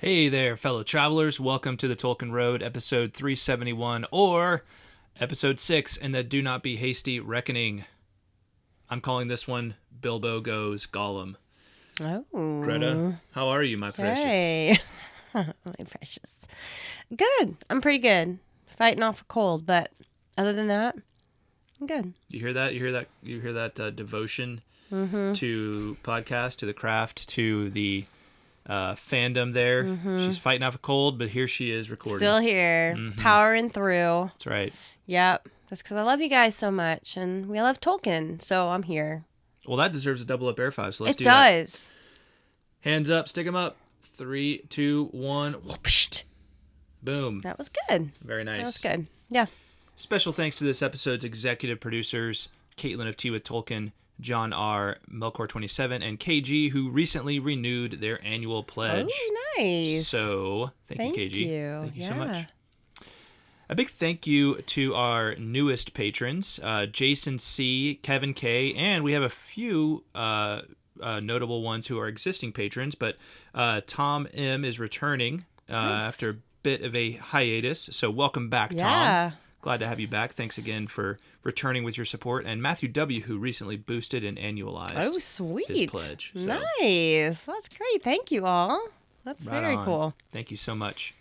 Hey there, fellow travelers. Welcome to the Tolkien Road, episode 371, or episode 6 in the Do Not Be Hasty Reckoning. I'm calling this one Bilbo Goes Gollum. Oh. Greta, how are you, my precious? Hey. My precious. Good. I'm pretty good. Fighting off a cold, but other than that, I'm good. You hear that? You hear that devotion to podcast, to the craft, to the fandom there. She's fighting off a cold, but here she is recording. Still here, powering through. That's right. Yep. That's because I love you guys so much, and we love Tolkien, so I'm here. Well, that deserves a double up air five, so let's do that. It does. Hands up, stick them up. 3, 2, 1. Whoopsht. Boom. That was good. Very nice. That was good. Yeah. Special thanks to this episode's executive producers, Kaitlyn of Tea with Tolkien, John R, Melkor27, and KG, who recently renewed their annual pledge. Oh, nice. So, thank you, KG. You. Thank you so much. A big thank you to our newest patrons, Jason C, Kevin K, and we have a few notable ones who are existing patrons, but Tom M is returning after a bit of a hiatus. So welcome back, Tom. Glad to have you back. Thanks again for returning with your support. And Matthew W, who recently boosted and annualized his pledge. So, nice. That's great. Thank you all. That's very cool. Thank you so much.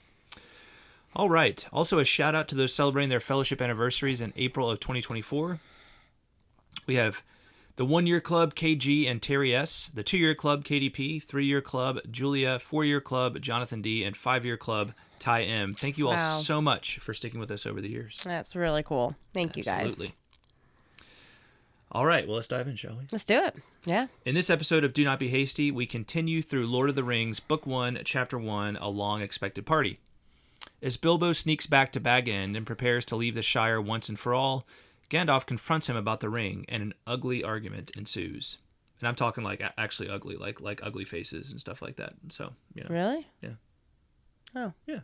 All right. Also, a shout out to those celebrating their fellowship anniversaries in April of 2024. We have the 1-year club, KG and Terry S, the 2-year club, KDP, 3-year club, Julia, 4-year club, Jonathan D, and 5-year club, Ty M. Thank you all so much for sticking with us over the years. That's really cool. Thank you, guys. Absolutely. All right, well, let's dive in, shall we? Let's do it. Yeah. In this episode of Do Not Be Hasty, we continue through Lord of the Rings, Book 1, Chapter 1, A Long Expected Party. As Bilbo sneaks back to Bag End and prepares to leave the Shire once and for all, Gandalf confronts him about the ring, and an ugly argument ensues. And I'm talking like actually ugly, like ugly faces and stuff like that. So, you know. Really? Yeah. Oh. Yeah.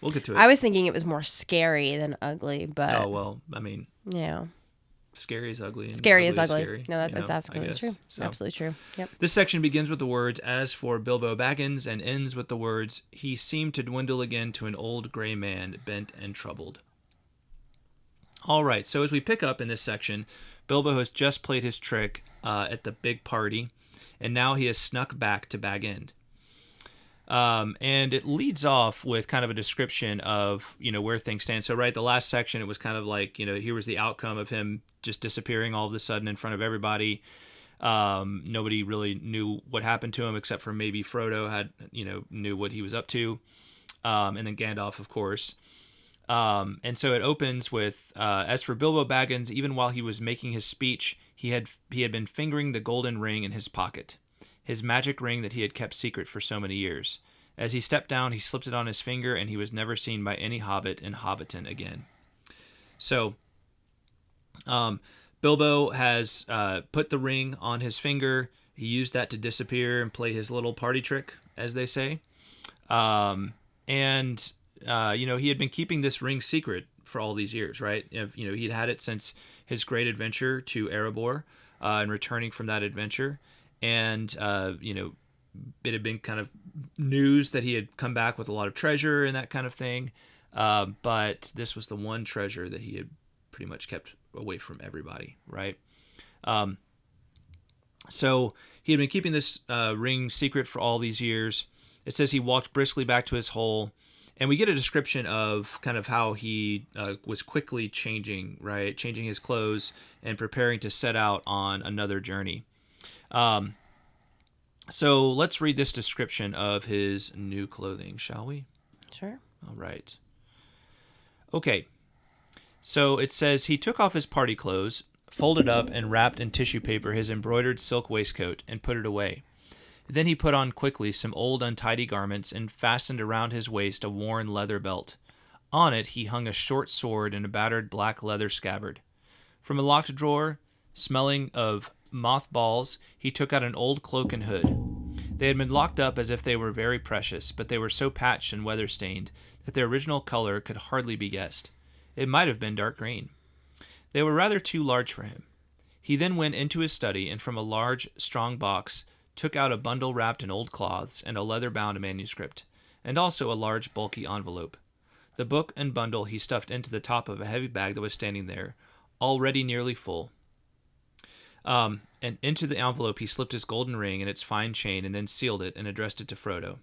We'll get to it. I was thinking it was more scary than ugly, but... Oh, well, I mean... Yeah. Scary is ugly. And scary is ugly. Scary, no, that's absolutely true. So, absolutely true. Yep. This section begins with the words, "As for Bilbo Baggins," and ends with the words, "He seemed to dwindle again to an old gray man, bent and troubled." All right, so as we pick up in this section, Bilbo has just played his trick at the big party, and now he has snuck back to Bag End. And it leads off with kind of a description of, where things stand. So, right, the last section, it was kind of like, here was the outcome of him just disappearing all of a sudden in front of everybody. Nobody really knew what happened to him except for maybe Frodo had, knew what he was up to. And then Gandalf, of course. And so it opens with, "As for Bilbo Baggins, even while he was making his speech, he had been fingering the golden ring in his pocket. His magic ring that he had kept secret for so many years. As he stepped down, he slipped it on his finger, and he was never seen by any hobbit in Hobbiton again." So, Bilbo has put the ring on his finger. He used that to disappear and play his little party trick, as they say. He had been keeping this ring secret for all these years, right? He'd had it since his great adventure to Erebor and returning from that adventure. And, it had been kind of news that he had come back with a lot of treasure and that kind of thing. But this was the one treasure that he had pretty much kept away from everybody, right? So he had been keeping this ring secret for all these years. It says he walked briskly back to his hole. And we get a description of kind of how he was quickly changing his clothes and preparing to set out on another journey. So let's read this description of his new clothing, shall we? Sure. All right. Okay. So it says he took off his party clothes, folded up and wrapped in tissue paper his embroidered silk waistcoat, and put it away. Then he put on quickly some old untidy garments and fastened around his waist a worn leather belt. On it he hung a short sword in a battered black leather scabbard. From a locked drawer, smelling of mothballs, he took out an old cloak and hood. They had been locked up as if they were very precious, but they were so patched and weather-stained that their original color could hardly be guessed. It might have been dark green. They were rather too large for him. He then went into his study, and from a large, strong box, took out a bundle wrapped in old cloths and a leather-bound manuscript, and also a large, bulky envelope. The book and bundle he stuffed into the top of a heavy bag that was standing there, already nearly full. And into the envelope he slipped his golden ring and its fine chain, and then sealed it and addressed it to Frodo.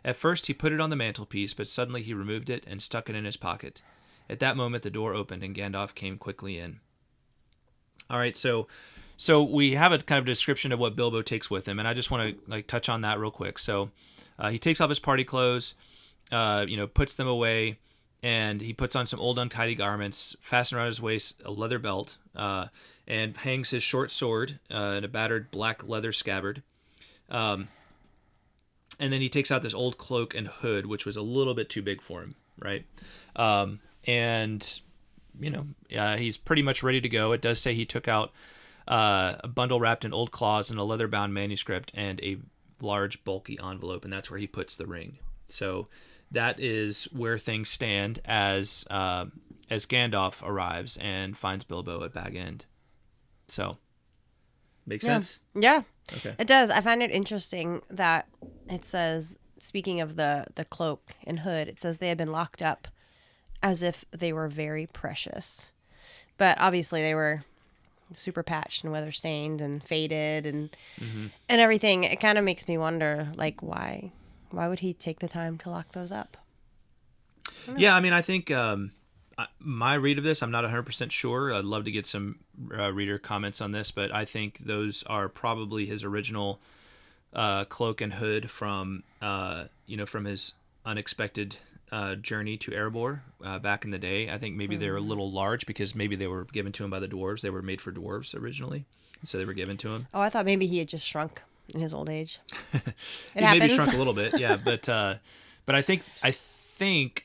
At first he put it on the mantelpiece, but suddenly he removed it and stuck it in his pocket. At that moment the door opened and Gandalf came quickly in. All right, so we have a kind of description of what Bilbo takes with him, and I just want to touch on that real quick. So he takes off his party clothes, puts them away, and he puts on some old untidy garments, fastened around his waist a leather belt, and hangs his short sword in a battered black leather scabbard. And then he takes out this old cloak and hood, which was a little bit too big for him, right? He's pretty much ready to go. It does say he took out a bundle wrapped in old cloths and a leather-bound manuscript and a large, bulky envelope, and that's where he puts the ring. So that is where things stand as Gandalf arrives and finds Bilbo at Bag End. So, makes sense? Yeah, okay. It does. I find it interesting that it says, speaking of the cloak and hood, it says they had been locked up as if they were very precious. But obviously they were super patched and weather stained and faded and everything. It kind of makes me wonder, why would he take the time to lock those up? Yeah, I mean, I think my read of this, I'm not 100% sure. I'd love to get some reader comments on this, but I think those are probably his original cloak and hood from his unexpected journey to Erebor back in the day. I think maybe they're a little large because maybe they were given to him by the dwarves. They were made for dwarves originally, so they were given to him. Oh, I thought maybe he had just shrunk in his old age. He maybe shrunk a little bit, yeah. But I think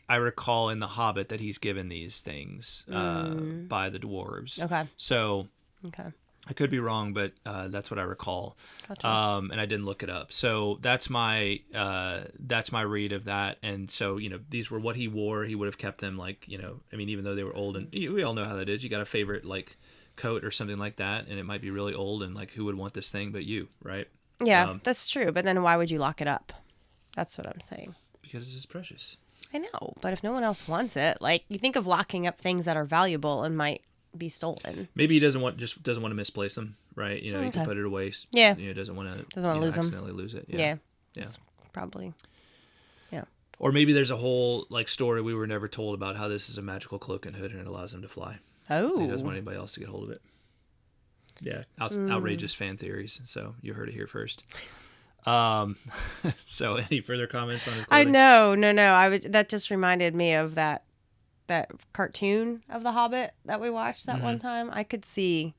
I recall in The Hobbit that he's given these things by the dwarves. Okay. So okay. I could be wrong, but that's what I recall. Gotcha. And I didn't look it up. So that's my read of that. And so, these were what he wore. He would have kept them even though they were old, and we all know how that is. You got a favorite coat or something like that, and it might be really old, and who would want this thing but you, right? Yeah, that's true. But then why would you lock it up? That's what I'm saying. Because it's precious. I know, but if no one else wants it, you think of locking up things that are valuable and might be stolen. Maybe he doesn't want to misplace them, right? He can put it away. Yeah. Doesn't want to lose them. Accidentally lose it. Yeah. Probably. Yeah. Or maybe there's a whole story we were never told about how this is a magical cloak and hood and it allows him to fly. Oh. He doesn't want anybody else to get hold of it. Yeah. Outrageous fan theories. So you heard it here first. So any further comments on his clothing? No. That just reminded me of that cartoon of the Hobbit that we watched that one time. I could see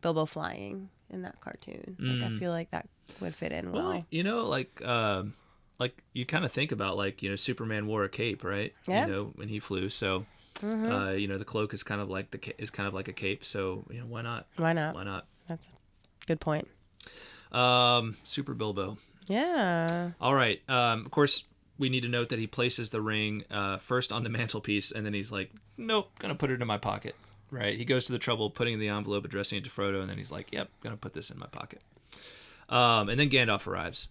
Bilbo flying in that cartoon. I feel like that would fit in well. You kind of think about Superman wore a cape, right? Yeah. When he flew. So the cloak is kind of like a cape. So why not? Why not? That's a good point. Super Bilbo. Yeah. All right. Of course, we need to note that he places the ring first on the mantelpiece, and then he's like, nope, gonna put it in my pocket. Right? He goes to the trouble of putting the envelope, addressing it to Frodo, and then he's like, yep, gonna put this in my pocket. And then Gandalf arrives.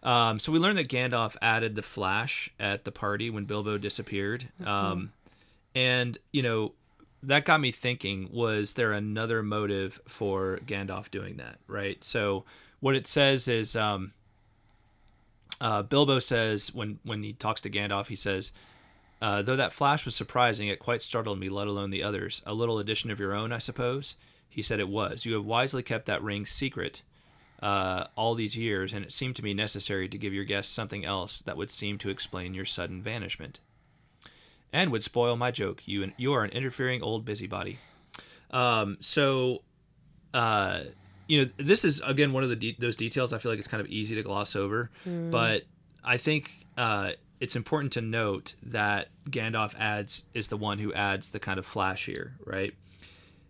So we learned that Gandalf added the flash at the party when Bilbo disappeared. And, that got me thinking, was there another motive for Gandalf doing that, right? So what it says is... Bilbo says when he talks to Gandalf, he says, though that flash was surprising, it quite startled me, let alone the others. A little addition of your own, I suppose? He said it was. You have wisely kept that ring secret all these years, and it seemed to me necessary to give your guests something else that would seem to explain your sudden vanishment. And would spoil my joke. You are an interfering old busybody. This is, again, one of those details I feel like it's kind of easy to gloss over. But I think it's important to note that Gandalf is the one who adds the kind of flash here, right?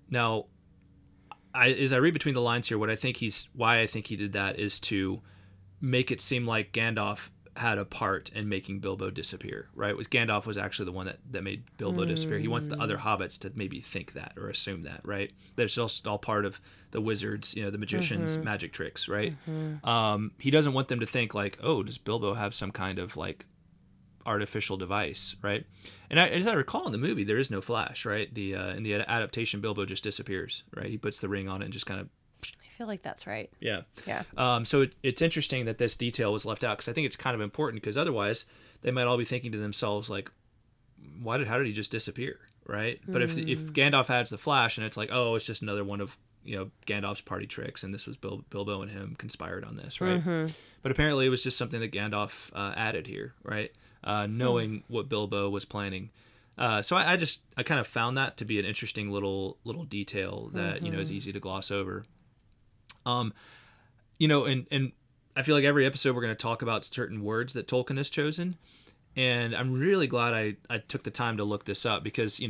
Now, as I read between the lines here, why I think he did that is to make it seem like Gandalf had a part in making Bilbo disappear, right? Gandalf was actually the one that made Bilbo disappear. He wants the other hobbits to maybe think that or assume that, right? That's just all part of the wizards, the magicians' magic tricks, right? He doesn't want them to think oh, does Bilbo have some kind of artificial device, right? And as I recall in the movie, there is no flash, right? In the adaptation, Bilbo just disappears, right? He puts the ring on it and just kind of. I feel like that's right. Yeah. Yeah. So it's interesting that this detail was left out because I think it's kind of important because otherwise they might all be thinking to themselves like, how did he just disappear, right? But if Gandalf has the flash and it's like, oh, it's just another one of Gandalf's party tricks, and this was Bilbo and him conspired on this, right? But apparently it was just something that Gandalf added here, right? Knowing what Bilbo was planning. So I kind of found that to be an interesting little detail that is easy to gloss over. And I feel like every episode we're going to talk about certain words that Tolkien has chosen, and I'm really glad I took the time to look this up because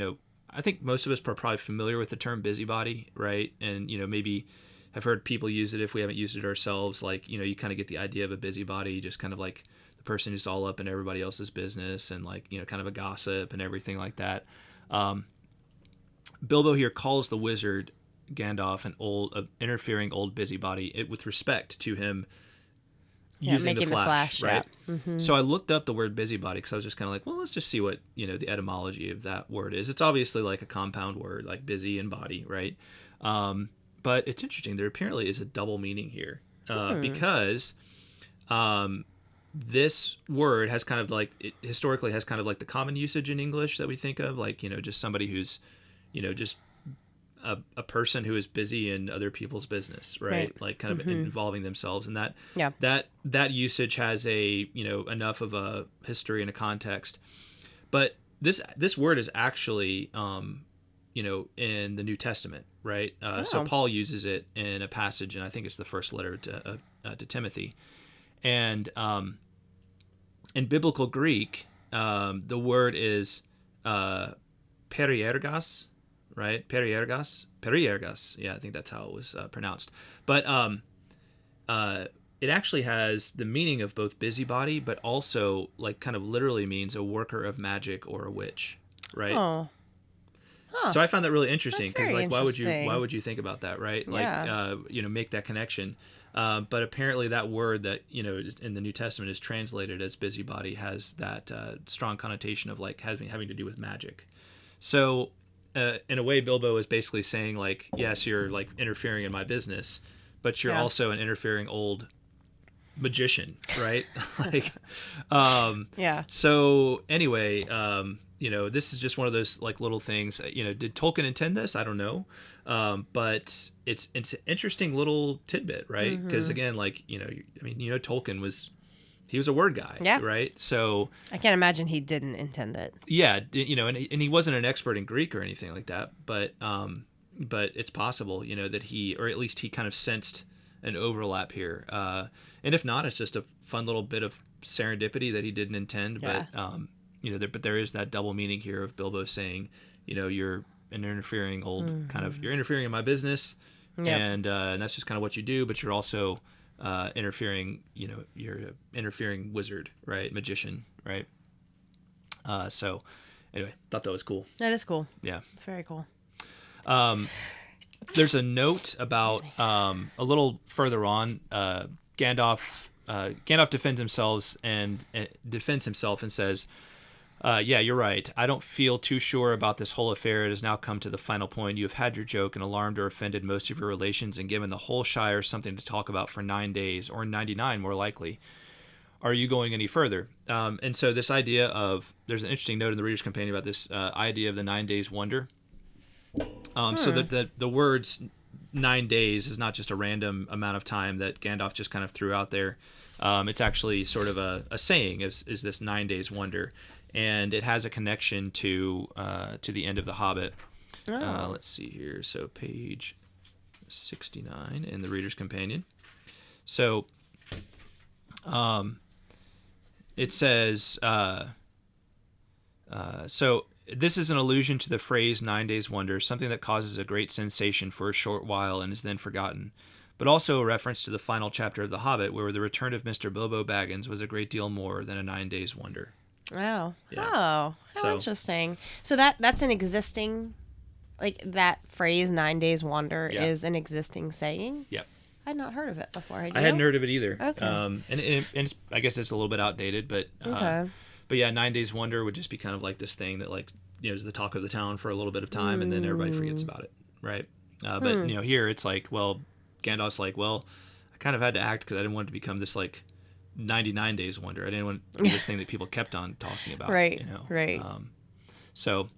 I think most of us are probably familiar with the term busybody, right? And maybe have heard people use it if we haven't used it ourselves. Like you kind of get the idea of a busybody, just kind of like the person who's all up in everybody else's business and like kind of a gossip and everything like that. Bilbo here calls the wizard Gandalf an interfering old busybody with respect to him using the flash, right? Yeah. So I looked up the word busybody because I was just kind of like, well, let's just see what the etymology of that word is. It's obviously like a compound word, like busy and body, right? But it's interesting. There apparently is a double meaning here because this word has kind of like historically has kind of like the common usage in English that we think of, like just somebody who's just a person who is busy in other people's business, right? Like kind of involving themselves, and that usage has a enough of a history and a context. But this word is actually in the New Testament, right? So Paul uses it in a passage, and I think it's the first letter to Timothy. And in biblical Greek, the word is periergas. Right, periergas. Yeah, I think that's how it was pronounced. But it actually has the meaning of both busybody, but also like kind of literally means a worker of magic or a witch, right? Oh. Huh. So I found that really interesting That's very like why interesting. would you think about that, right? Yeah. Like make that connection. But apparently that word that in the New Testament is translated as busybody has that strong connotation of like having to do with magic. So. In a way, Bilbo is basically saying, like, yes, you're like interfering in my business, but you're also an interfering old magician, right? Like, yeah. So anyway, this is just one of those like little things. Did Tolkien intend this? I don't know, but it's an interesting little tidbit, right? Because again, like Tolkien was. He was a word guy, right? So I can't imagine he didn't intend it. Yeah, and he wasn't an expert in Greek or anything like that, but it's possible, that he, or at least he kind of sensed an overlap here. And if not, it's just a fun little bit of serendipity that he didn't intend. Yeah. But there is that double meaning here of Bilbo saying, you're an interfering old you're interfering in my business, and that's just kind of what you do. But you're also interfering, you're an interfering wizard, right? Magician, right? So anyway, thought that was cool. That is cool. Yeah. It's very cool. There's a note about a little further on, Gandalf defends himself and says, yeah, you're right. I don't feel too sure about this whole affair. It has now come to the final point. You have had your joke and alarmed or offended most of your relations and given the whole Shire something to talk about for 9 days, or 99 more likely. Are you going any further? And so this idea of, there's an interesting note in the Reader's Companion about this idea of the 9 days wonder. So that the words 9 days is not just a random amount of time that Gandalf just kind of threw out there. It's actually sort of a saying, is this 9 days wonder. And it has a connection to the end of The Hobbit. Let's see here. So page 69 in the Reader's Companion. So it says, so this is an allusion to the phrase 9 days wonder, something that causes a great sensation for a short while and is then forgotten, but also a reference to the final chapter of The Hobbit, where the return of Mr. Bilbo Baggins was a great deal more than a 9 days wonder. Oh. Yeah. Oh, how interesting. So that's an existing, like that phrase 9 days wonder is an existing saying? Yep. I'd not heard of it before. I hadn't heard of it either. Okay. And I guess it's a little bit outdated, but But yeah, 9 Days Wonder would just be kind of like this thing that like, is the talk of the town for a little bit of time, and then everybody forgets about it, right? But here it's like, well, Gandalf's like, well, I kind of had to act because I didn't want it to become this like 99 Days Wonder. I didn't want it to be this thing that people kept on talking about, right? Right. So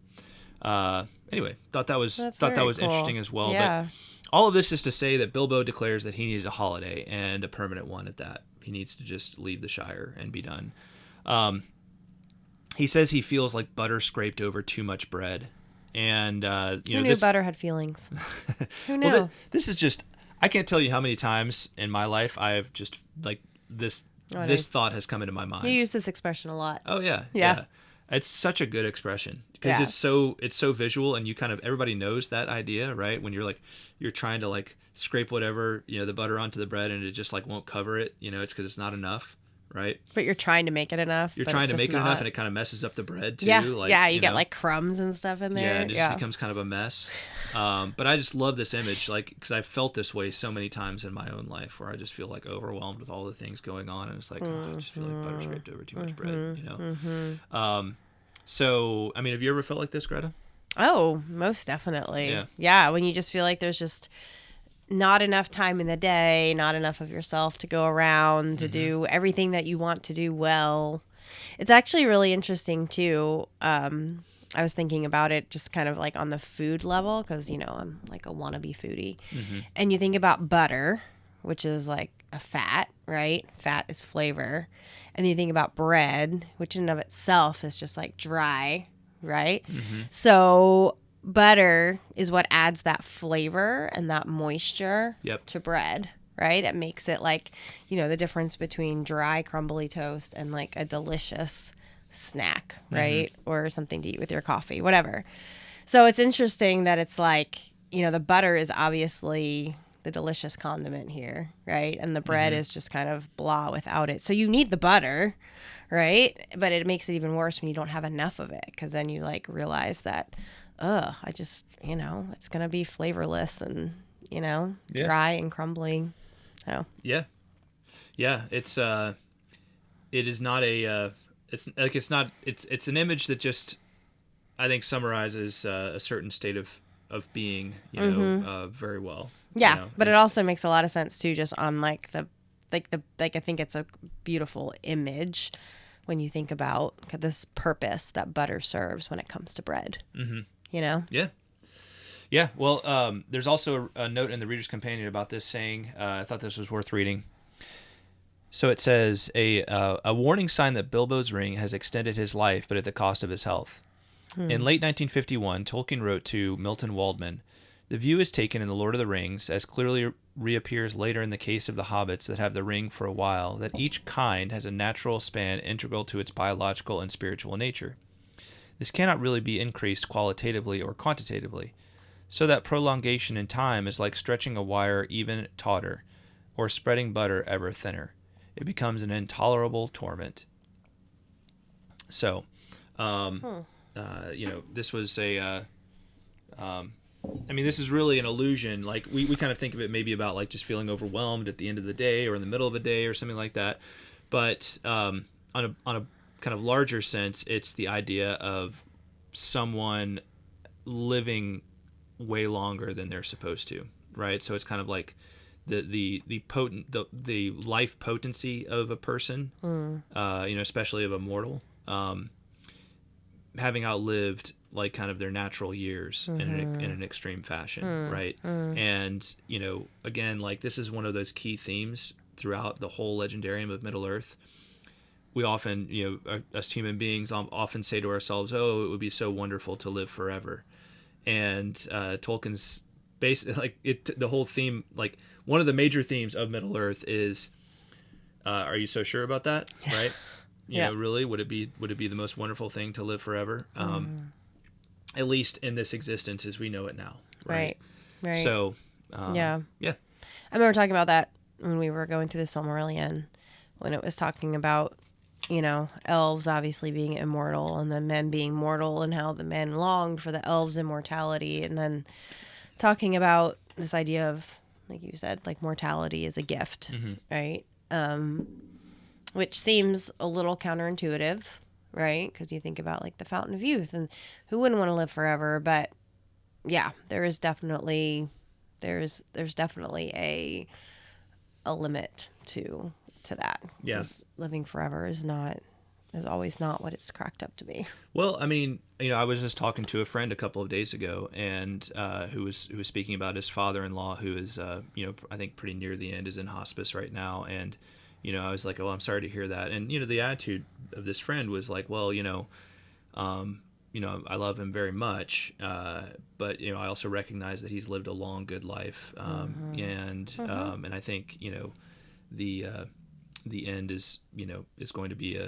anyway, thought that was That's very cool. interesting as well. Yeah. But all of this is to say that Bilbo declares that he needs a holiday, and a permanent one at that. He needs to just leave the Shire and be done. He says he feels like butter scraped over too much bread. And, Who knew butter had feelings? Who knew? Well, this is just, I can't tell you how many times in my life I've just, like, this thought has come into my mind. You use this expression a lot. Oh, yeah. Yeah. It's such a good expression because it's so visual, and you kind of, everybody knows that idea, right? When you're trying to like scrape whatever, the butter onto the bread, and it just like won't cover it, it's because it's not enough, right? But you're trying to make it enough. You're trying to make it enough, and it kind of messes up the bread too. Yeah, like, you get like crumbs and stuff in there. Yeah, and it just becomes kind of a mess. But I just love this image, like, because I felt this way so many times in my own life, where I just feel like overwhelmed with all the things going on, and it's like, I just feel like butter scraped over too much bread, So, I mean, have you ever felt like this, Greta? Oh, most definitely. Yeah, when you just feel like there's just not enough time in the day, not enough of yourself to go around to do everything that you want to do well. It's actually really interesting, too. I was thinking about it just kind of like on the food level because, I'm like a wannabe foodie. And you think about butter, which is like a fat, right? Fat is flavor. And you think about bread, which in and of itself is just like dry, right? So butter is what adds that flavor and that moisture to bread, right? It makes it like, the difference between dry, crumbly toast and like a delicious snack, right? Or something to eat with your coffee, whatever. So it's interesting that it's like, the butter is obviously the delicious condiment here, right? And the bread is just kind of blah without it. So you need the butter, right? But it makes it even worse when you don't have enough of it, because then you like realize that, I just, it's going to be flavorless and, dry and crumbling. So. Yeah. It's, it is not a, it's an image that just, I think, summarizes a certain state of being, very well. Yeah, but it also makes a lot of sense too, just on like I think it's a beautiful image when you think about this purpose that butter serves when it comes to bread. Yeah. Well, there's also a note in the Reader's Companion about this saying, I thought this was worth reading. So it says, a warning sign that Bilbo's ring has extended his life, but at the cost of his health. In late 1951, Tolkien wrote to Milton Waldman, "The view is taken in The Lord of the Rings, as clearly reappears later in the case of the hobbits that have the ring for a while, that each kind has a natural span integral to its biological and spiritual nature. This cannot really be increased qualitatively or quantitatively, so that prolongation in time is like stretching a wire even tauter, or spreading butter ever thinner. It becomes an intolerable torment." So, this was this is really an illusion. Like we kind of think of it maybe about like just feeling overwhelmed at the end of the day or in the middle of a day or something like that. But on a kind of larger sense, it's the idea of someone living way longer than they're supposed to, right? So it's kind of like the life potency of a person, especially of a mortal, having outlived like kind of their natural years in an extreme fashion, right? And again, like this is one of those key themes throughout the whole legendarium of Middle Earth. We often, us human beings often say to ourselves, "Oh, it would be so wonderful to live forever." And Tolkien's the whole theme, like one of the major themes of Middle Earth is, are you so sure about that? Right? Really, would it be the most wonderful thing to live forever? At least in this existence as we know it now. Right. So, yeah. I remember talking about that when we were going through the Silmarillion, when it was talking about, elves obviously being immortal and the men being mortal, and how the men longed for the elves' immortality, and then talking about this idea of, like you said, like mortality is a gift, right? Which seems a little counterintuitive, right? Because you think about like the Fountain of Youth, and who wouldn't want to live forever? But yeah, there's definitely a limit to that. Yeah. 'Cause living forever is always not what it's cracked up to be. Well, I mean, I was just talking to a friend a couple of days ago, and who was speaking about his father-in-law, who is, I think pretty near the end, is in hospice right now, and I was like, "Oh, I'm sorry to hear that." And the attitude of this friend was like, "Well, I love him very much, but I also recognize that he's lived a long, good life, and I think the end is going to be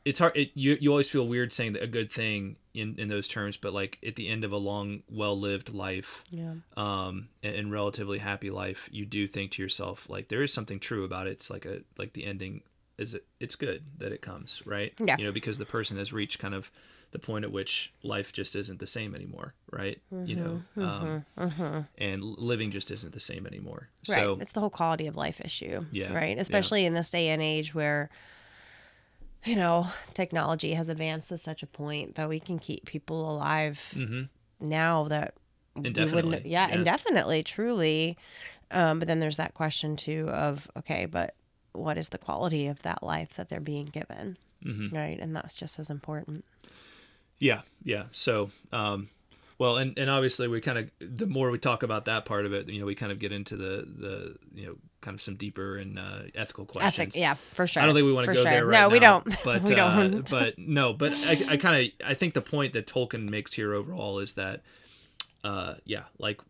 it's hard. You always feel weird saying a good thing in those terms, but like at the end of a long, well-lived life, and relatively happy life, you do think to yourself, like, there is something true about it. It's like the ending it's good that it comes, right? Yeah. Because the person has reached kind of the point at which life just isn't the same anymore, right? And living just isn't the same anymore. Right. So It's the whole quality of life issue. Yeah. Right. Especially in this day and age where, technology has advanced to such a point that we can keep people alive now that Indefinitely. we wouldn't. Yeah, indefinitely, truly. But then there's that question too of, okay, but what is the quality of that life that they're being given? Right. And that's just as important. Yeah. So, well, and obviously we kind of, the more we talk about that part of it, we kind of get into the kind of some deeper and ethical questions. Yeah, for sure. I don't think we want to go there right now. now. We don't. But We don't. but I think the point that Tolkien makes here overall is that, like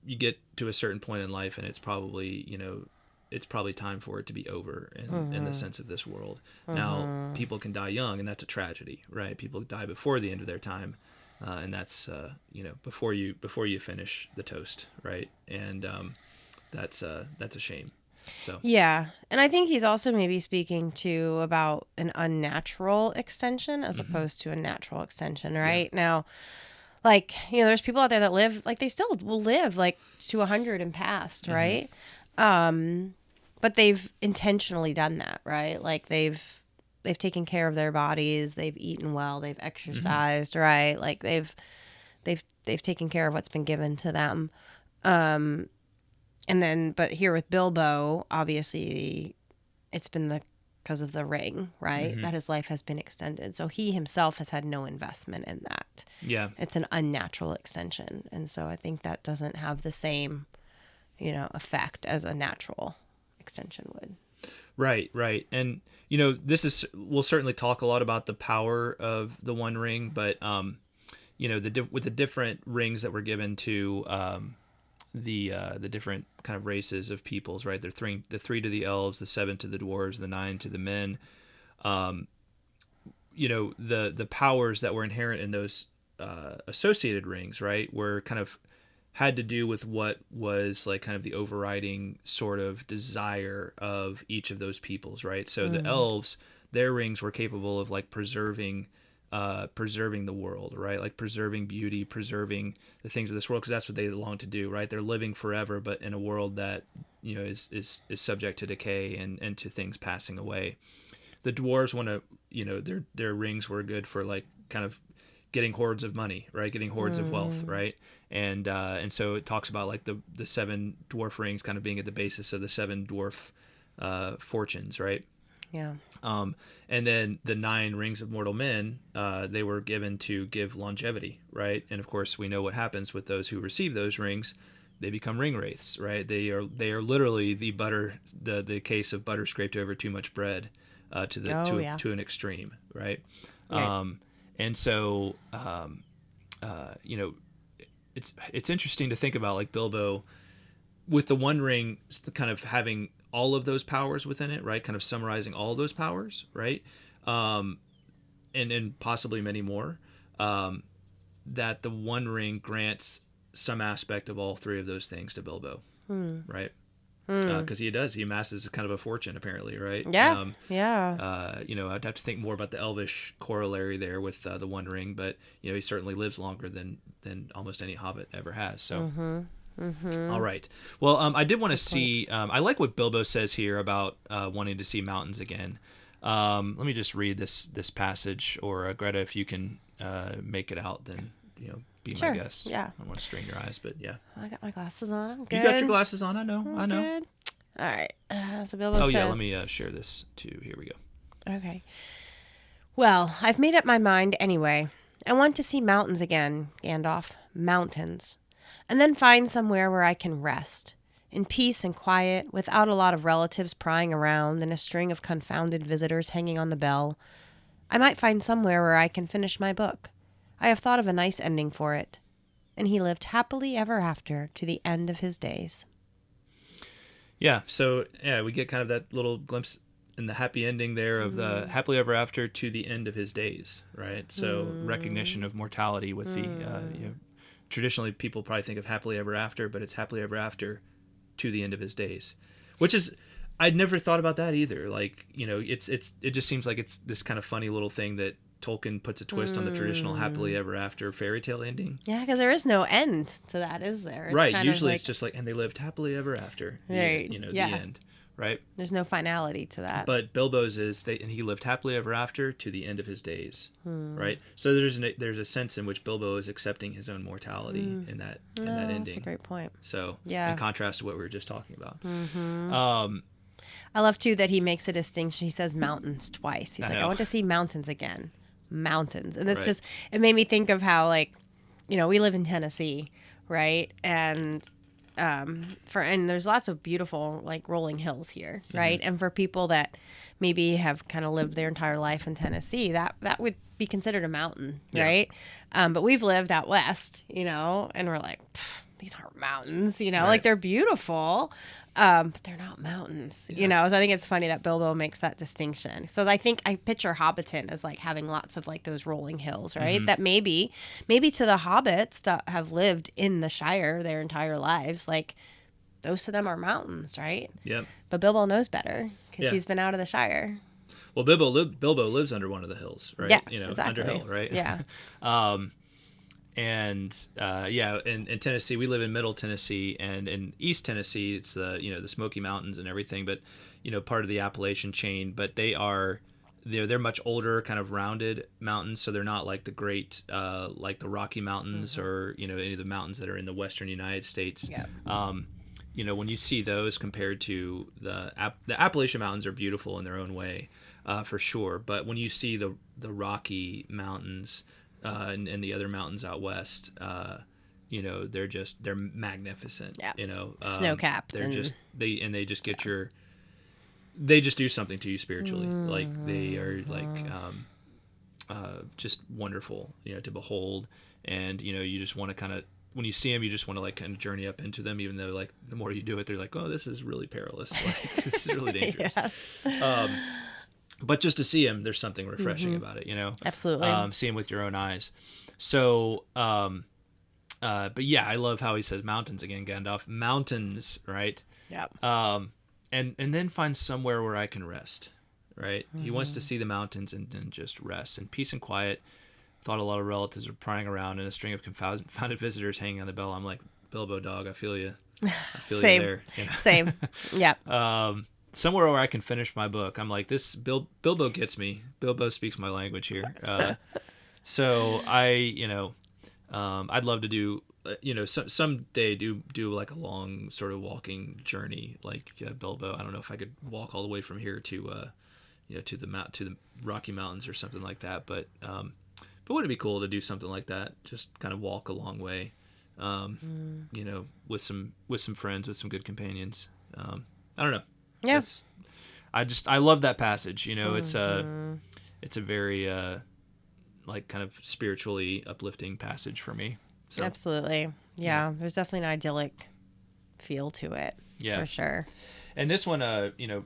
you get to a certain point in life and it's probably time for it to be over in the sense of this world. Now, people can die young, and that's a tragedy, right? People die before the end of their time, and that's before you finish the toast, right? And that's a shame. So yeah, and I think he's also maybe speaking to about an unnatural extension as opposed to a natural extension, right? Now, like, there's people out there that live, like, they still will live like to 100 and past, right? But they've intentionally done that, right? Like they've taken care of their bodies, they've eaten well, they've exercised, right? Like they've taken care of what's been given to them. And then, but here with Bilbo, obviously, it's been because of the ring, right? That his life has been extended. So he himself has had no investment in that. Yeah, it's an unnatural extension, and so I think that doesn't have the same, effect as a natural extension would. Right. And we'll certainly talk a lot about the power of the One Ring, but with the different rings that were given to the different kind of races of peoples, right? The three to the elves, the 7 to the dwarves, the 9 to the men. The powers that were inherent in those associated rings, right, were kind of had to do with what was like kind of the overriding sort of desire of each of those peoples, right? So the elves, their rings were capable of like preserving the world, right? Like preserving beauty, preserving the things of this world, because that's what they long to do, right? They're living forever, but in a world that is subject to decay and to things passing away. The dwarves want to, their rings were good for like kind of getting hordes of money, right? Getting hordes of wealth, right? And so it talks about like the 7 dwarf rings kind of being at the basis of the 7 dwarf fortunes, right? Yeah. And then the 9 rings of mortal men, they were given to give longevity, right? And of course, we know what happens with those who receive those rings. They become ring wraiths, right? They are literally the case of butter scraped over too much bread, to an extreme, right? And so, it's interesting to think about like Bilbo with the One Ring kind of having all of those powers within it, right? Kind of summarizing all of those powers, right? And possibly many more, that the One Ring grants some aspect of all 3 of those things to Bilbo, right? Because he amasses kind of a fortune, apparently, right? Yeah, I'd have to think more about the elvish corollary there with the One Ring, but he certainly lives longer than almost any hobbit ever has. So, all right. Well, I did want to see. I like what Bilbo says here about wanting to see mountains again. Let me just read this passage, or Greta, if you can make it out, then be Sure. my guest. Yeah. I don't want to strain your eyes, but yeah. I got my glasses on. I'm good. You got your glasses on. I know. I know. Good. All right. So Bilbo says... yeah. Let me share this too. Here we go. Okay. Well, I've made up my mind anyway. I want to see mountains again, Gandalf. Mountains. And then find somewhere where I can rest. In peace and quiet, without a lot of relatives prying around and a string of confounded visitors hanging on the bell. I might find somewhere where I can finish my book. I have thought of a nice ending for it. And he lived happily ever after to the end of his days. Yeah, so we get kind of that little glimpse in the happy ending there of the happily ever after to the end of his days, right? So recognition of mortality with the traditionally people probably think of happily ever after, but it's happily ever after to the end of his days, which is, I'd never thought about that either. Like, it just seems like it's this kind of funny little thing that Tolkien puts a twist on the traditional happily ever after fairy tale ending. Yeah, because there is no end to that, is there? It's right. kind Usually of it's just like, and they lived happily ever after. Right. The end. Right. There's no finality to that. But Bilbo's is and he lived happily ever after to the end of his days. Right. So there's a sense in which Bilbo is accepting his own mortality in that ending. That's a great point. So yeah, in contrast to what we were just talking about. I love too that he makes a distinction. He says mountains twice. He's I want to see mountains again. Mountains. And it's just, it made me think of how, like, we live in Tennessee, right? And and there's lots of beautiful, like, rolling hills here, right? And for people that maybe have kind of lived their entire life in Tennessee, that would be considered a mountain, right? But we've lived out west, and we're like, these aren't mountains, like, they're beautiful, but they're not mountains, so I think it's funny that Bilbo makes that distinction. So I think I picture Hobbiton as, like, having lots of, like, those rolling hills, right? That maybe to the hobbits that have lived in the Shire their entire lives, like, those to them are mountains, right? Yep. But Bilbo knows better because he's been out of the Shire. Well, Bilbo lives under one of the hills, right? Yeah, exactly. Underhill, right? Yeah. In Tennessee, we live in Middle Tennessee, and in East Tennessee, it's the the Smoky Mountains and everything, but part of the Appalachian chain. But they're much older, kind of rounded mountains, so they're not like the great like the Rocky Mountains or any of the mountains that are in the Western United States. Yeah. When you see those compared to the Appalachian Mountains are beautiful in their own way, for sure. But when you see the Rocky Mountains. And the other mountains out west, they're magnificent. Yeah. Snow-capped. They just get they just do something to you spiritually. Like they are like just wonderful, to behold. And you just want to kind of, when you see them, you just want to like kind of journey up into them. Even though like the more you do it, they're like, oh, this is really perilous. Like this is really dangerous. Yes. But just to see him, there's something refreshing about it, Absolutely. See him with your own eyes. So, but yeah, I love how he says mountains again, Gandalf. Mountains, right? Yeah. And then find somewhere where I can rest, right? He wants to see the mountains and just rest in peace and quiet. Thought a lot of relatives were prying around and a string of confounded visitors hanging on the bell. I'm like, Bilbo, dog, I feel you. I feel you there. Same. Yeah. Somewhere where I can finish my book. I'm like, this Bilbo gets me. Bilbo speaks my language here. So I'd love to do, someday do like a long sort of walking journey like Bilbo. I don't know if I could walk all the way from here to, to the Rocky Mountains or something like that. But wouldn't it be cool to do something like that? Just kind of walk a long way, with some friends, with some good companions. I don't know. Yeah. I love that passage. It's a very like kind of spiritually uplifting passage for me. So, absolutely. Yeah. There's definitely an idyllic feel to it. Yeah. For sure. And this one,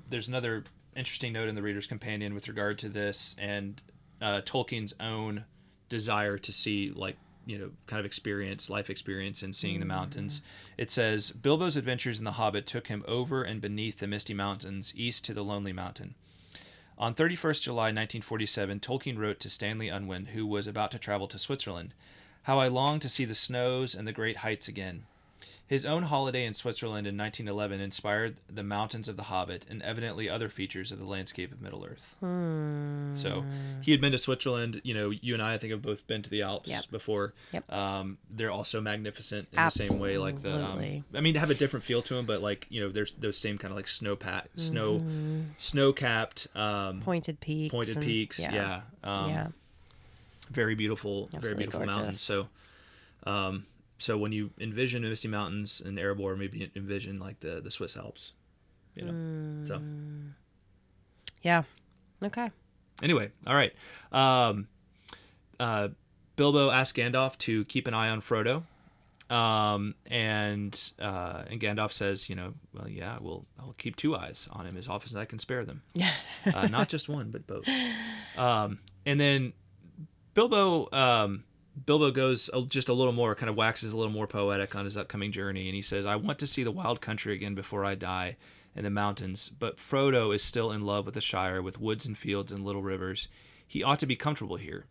there's another interesting note in the Reader's Companion with regard to this and Tolkien's own desire to see like kind of life experience in seeing the mountains. It says, Bilbo's adventures in The Hobbit took him over and beneath the misty mountains, east to the Lonely Mountain. On 31st July 1947, Tolkien wrote to Stanley Unwin, who was about to travel to Switzerland, "How I long to see the snows and the great heights again. His own holiday in Switzerland in 1911 inspired the mountains of The Hobbit and evidently other features of the landscape of Middle-earth. So he had been to Switzerland. You and I think, have both been to the Alps before. Yep. They're also magnificent in the same way. Like they have a different feel to them, but there's those same kind of like snow-capped, pointed peaks. Yeah. Very beautiful, Absolutely very beautiful gorgeous. Mountains. So when you envision Misty Mountains in Erebor, maybe envision like the Swiss Alps, So yeah, okay. Anyway, all right. Bilbo asks Gandalf to keep an eye on Frodo, and Gandalf says, well, yeah, I'll keep 2 eyes on him as often as I can spare them. Yeah. Not just one, but both. And then Bilbo goes just a little more, kind of waxes a little more poetic on his upcoming journey, and he says, I want to see the wild country again before I die, and the mountains, but Frodo is still in love with the Shire, with woods and fields and little rivers. He ought to be comfortable here.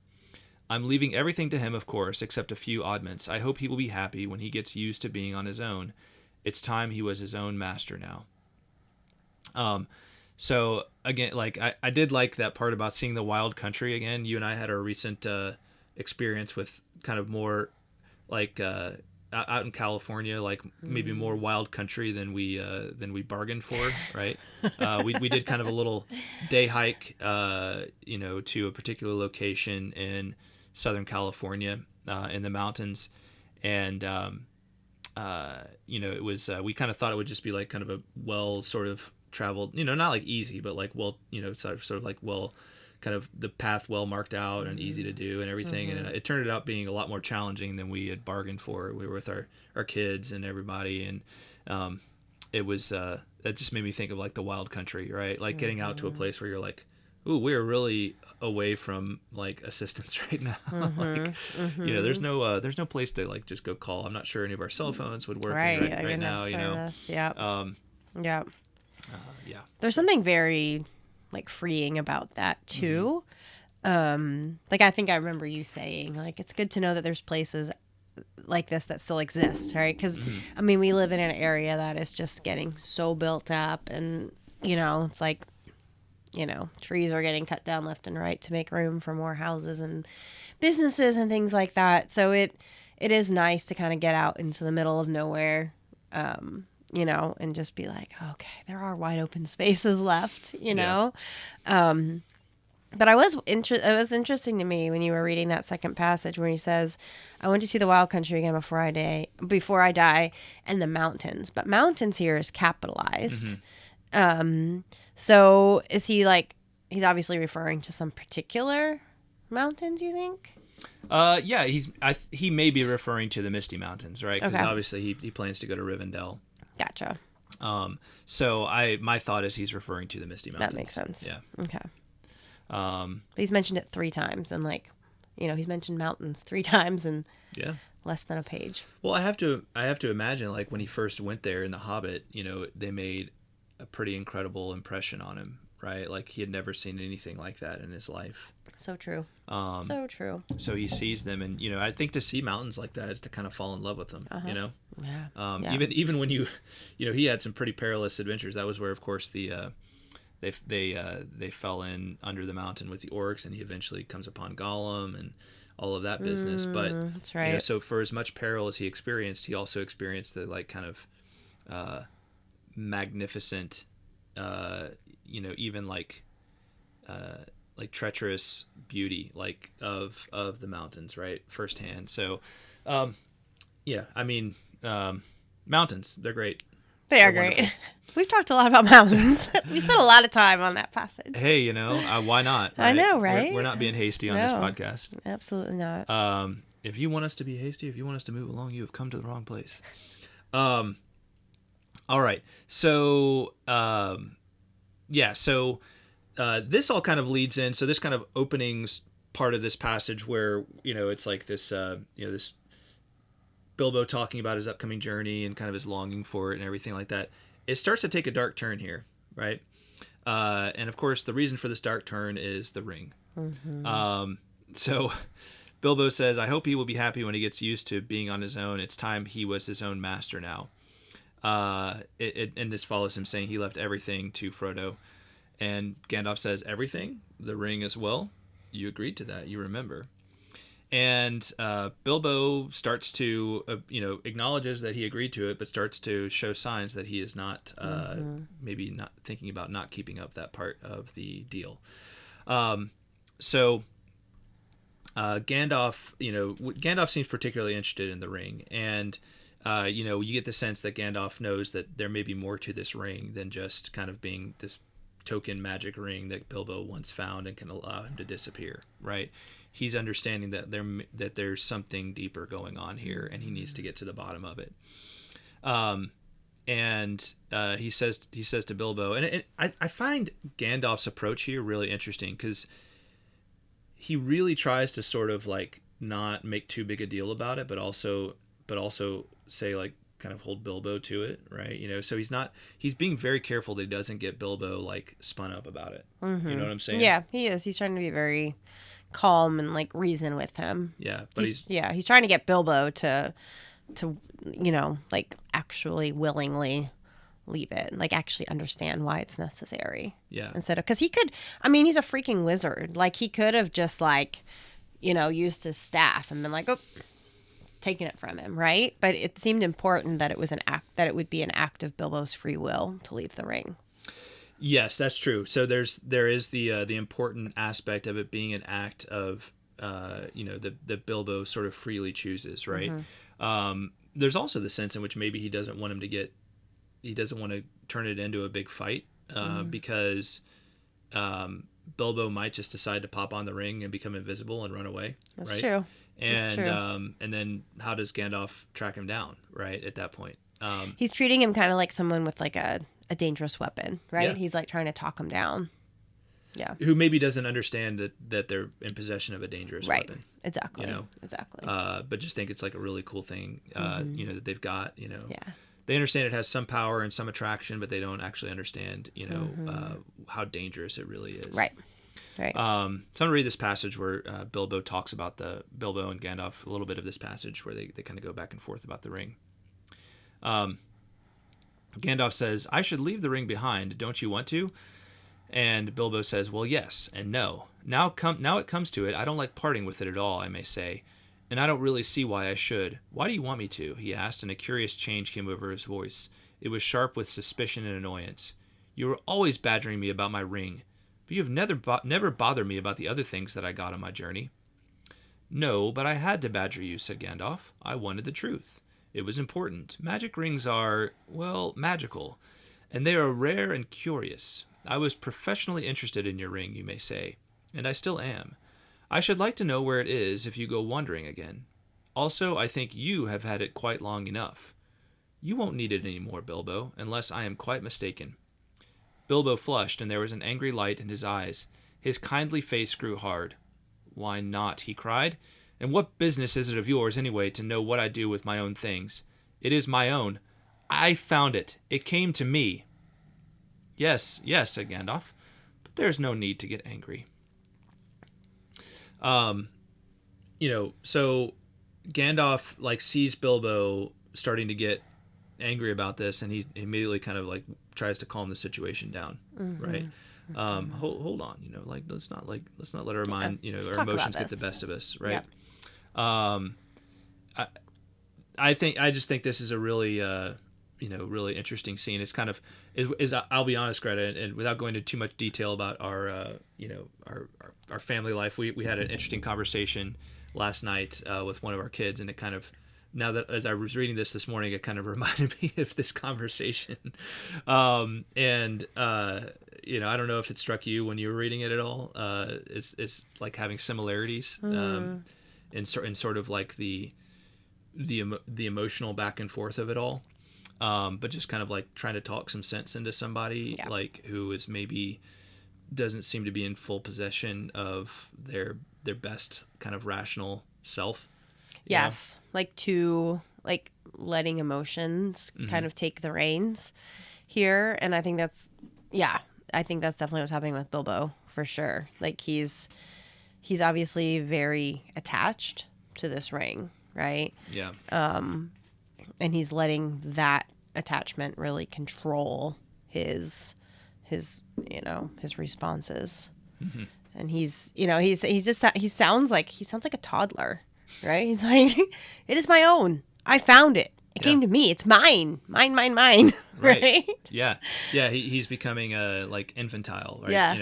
I'm leaving everything to him, of course, except a few oddments. I hope he will be happy when he gets used to being on his own. It's time he was his own master now. So again, like I did like that part about seeing the wild country again. You and I had our recent experience with kind of more like out in California, like maybe more wild country than we bargained for, right? We did kind of a little day hike, to a particular location in Southern California, in the mountains, and it was we kind of thought it would just be like kind of a well sort of traveled, not like easy, but like well, sort of like well, kind of the path well marked out and easy to do and everything. And it turned out being a lot more challenging than we had bargained for. We were with our kids and everybody, and it was that just made me think of like the wild country, right? Like getting out to a place where you're like, ooh, we're really away from like assistance right now. There's no place to like just go call. I'm not sure any of our cell phones would work right now. Yeah. There's something very like freeing about that too. Like I think I remember you saying like it's good to know that there's places like this that still exist, right? Because I mean we live in an area that is just getting so built up, and it's like trees are getting cut down left and right to make room for more houses and businesses and things like that. So it is nice to kind of get out into the middle of nowhere, and just be like, okay, there are wide open spaces left, But it was interesting to me when you were reading that second passage where he says, I want to see the wild country again before I die, and the mountains. But mountains here is capitalized. So is he like, he's obviously referring to some particular mountains, you think? Yeah, he may be referring to the Misty Mountains, right? Because obviously he plans to go to Rivendell. Gotcha. So my thought is he's referring to the Misty Mountains. That makes sense. Yeah. Okay. But he's mentioned it 3 times, and like, he's mentioned mountains 3 times in less than a page. Well, I have to imagine like when he first went there in The Hobbit, they made a pretty incredible impression on him, right? Like he had never seen anything like that in his life. So true. So true. So he sees them, and I think to see mountains like that is to kind of fall in love with them. Yeah. Even when he had some pretty perilous adventures. That was where, of course, they fell in under the mountain with the orcs, and he eventually comes upon Gollum and all of that business. But that's right. So for as much peril as he experienced, he also experienced the like kind of magnificent, even like treacherous beauty like of the mountains, right, firsthand. So mountains, they're great. They're great. Wonderful. We've talked a lot about mountains. We spent a lot of time on that passage. Hey, why not? Right? I know, right? We're not being hasty on this podcast. Absolutely not. If you want us to be hasty, if you want us to move along, you have come to the wrong place. All right. So, this all kind of leads in. So this kind of openings part of this passage where, it's like this, this Bilbo talking about his upcoming journey and kind of his longing for it and everything like that. It starts to take a dark turn here, right? And of course, the reason for this dark turn is the ring. So Bilbo says, I hope he will be happy when he gets used to being on his own. It's time he was his own master now. And this follows him saying he left everything to Frodo. And Gandalf says, everything? The ring as well? You agreed to that, you remember. And Bilbo starts to, acknowledges that he agreed to it, but starts to show signs that he is not, maybe not thinking about not keeping up that part of the deal. So Gandalf seems particularly interested in the ring. And, you get the sense that Gandalf knows that there may be more to this ring than just kind of being this token magic ring that Bilbo once found and can allow him to disappear, right? He's understanding that there's something deeper going on here, and he needs to get to the bottom of it. And he says to Bilbo, and I find Gandalf's approach here really interesting, because he really tries to sort of like not make too big a deal about it, but also say, like, kind of hold Bilbo to it, right? So he's being very careful that he doesn't get Bilbo like spun up about it. You know what I'm saying? Yeah, he is. He's trying to be very calm and like reason with him. Yeah, but he's trying to get Bilbo to like actually willingly leave it, like actually understand why it's necessary. Yeah. Instead of, because he could, he's a freaking wizard. Like, he could have just like, used his staff and been like, oh, taken it from him, right? But it seemed important that it was that it would be an act of Bilbo's free will to leave the ring. Yes, that's true. So there is the important aspect of it being an act of that Bilbo sort of freely chooses, right? There's also the sense in which maybe he doesn't want to turn it into a big fight, because Bilbo might just decide to pop on the ring and become invisible and run away. That's right? true. And then how does Gandalf track him down, right, at that point? He's treating him kind of like someone with like a dangerous weapon, right? Yeah. He's like trying to talk him down. Yeah. Who maybe doesn't understand that they're in possession of a dangerous weapon. Exactly. Exactly. But just think it's like a really cool thing, that they've got, Yeah. They understand it has some power and some attraction, but they don't actually understand, how dangerous it really is. Right. Right. So I'm going to read this passage where Bilbo talks about Bilbo and Gandalf, a little bit of this passage where they kind of go back and forth about the ring. Gandalf says, I should leave the ring behind, don't you want to? And Bilbo says, well, yes and no. Now it comes to it, I don't like parting with it at all, I may say. And I don't really see why I should. Why do you want me to? He asked, and a curious change came over his voice. It was sharp with suspicion and annoyance. You were always badgering me about my ring, but you have never bothered me about the other things that I got on my journey. No, but I had to badger you, said Gandalf. I wanted the truth. It was important. Magic rings are, well, magical, and they are rare and curious. I was professionally interested in your ring, you may say, and I still am. I should like to know where it is if you go wandering again. Also, I think you have had it quite long enough. You won't need it any more, Bilbo, unless I am quite mistaken. Bilbo flushed, and there was an angry light in his eyes. His kindly face grew hard. Why not? He cried. And what business is it of yours, anyway, to know what I do with my own things? It is my own. I found it. It came to me. Yes, said Gandalf, but there's no need to get angry. So Gandalf like sees Bilbo starting to get angry about this, and he immediately kind of like tries to calm the situation down, right? Hold on, let's not let our mind, our emotions get the best of us, right? Yep. I just think this is a really really interesting scene. It's kind of is I'll be honest, Greta, and without going into too much detail about our our family life, we had an interesting conversation last night with one of our kids, and it kind of, now that as I was reading this morning, it kind of reminded me of this conversation. I don't know if it struck you when you were reading it at all. It's like having similarities in sort of like the emotional back and forth of it all. But just kind of like trying to talk some sense into somebody like who is maybe doesn't seem to be in full possession of their best kind of rational self. Yes. Like letting emotions kind of take the reins here. And I think that's definitely what's happening with Bilbo for sure. Like he's he's obviously very attached to this ring, right? Yeah. And he's letting that attachment really control his his responses. Mm-hmm. And he's he sounds like a toddler, right? He's like, it is my own. I found it. It came to me. It's mine. Mine. Right? Yeah. He's becoming like infantile, right? Yeah.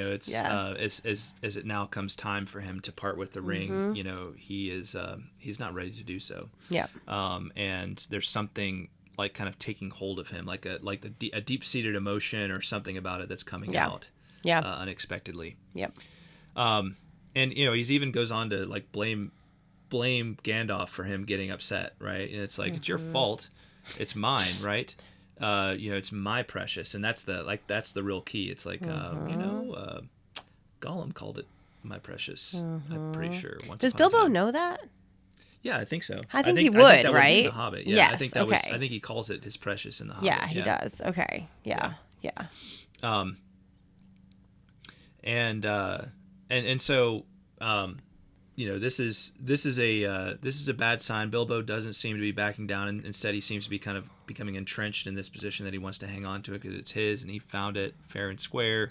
It's as it now comes time for him to part with the ring. He is he's not ready to do so. Yeah. And there's something like kind of taking hold of him, like a deep-seated emotion or something about it that's coming out. Yeah. Unexpectedly. Yep. And he's even goes on to like blame Gandalf for him getting upset, right? And it's like, it's your fault, it's mine, right? It's my precious, and that's the real key. It's like Gollum called it my precious. I'm pretty sure. Does Bilbo know that? Yeah, I think so. I think he that would, be right? in The Hobbit. Yeah, Yes, I think that was. okay. I think he calls it his precious in The Hobbit. Yeah, he does. Okay. Yeah. And so this is a bad sign. Bilbo doesn't seem to be backing down, and instead he seems to be kind of becoming entrenched in this position that he wants to hang on to it because it's his, and he found it fair and square.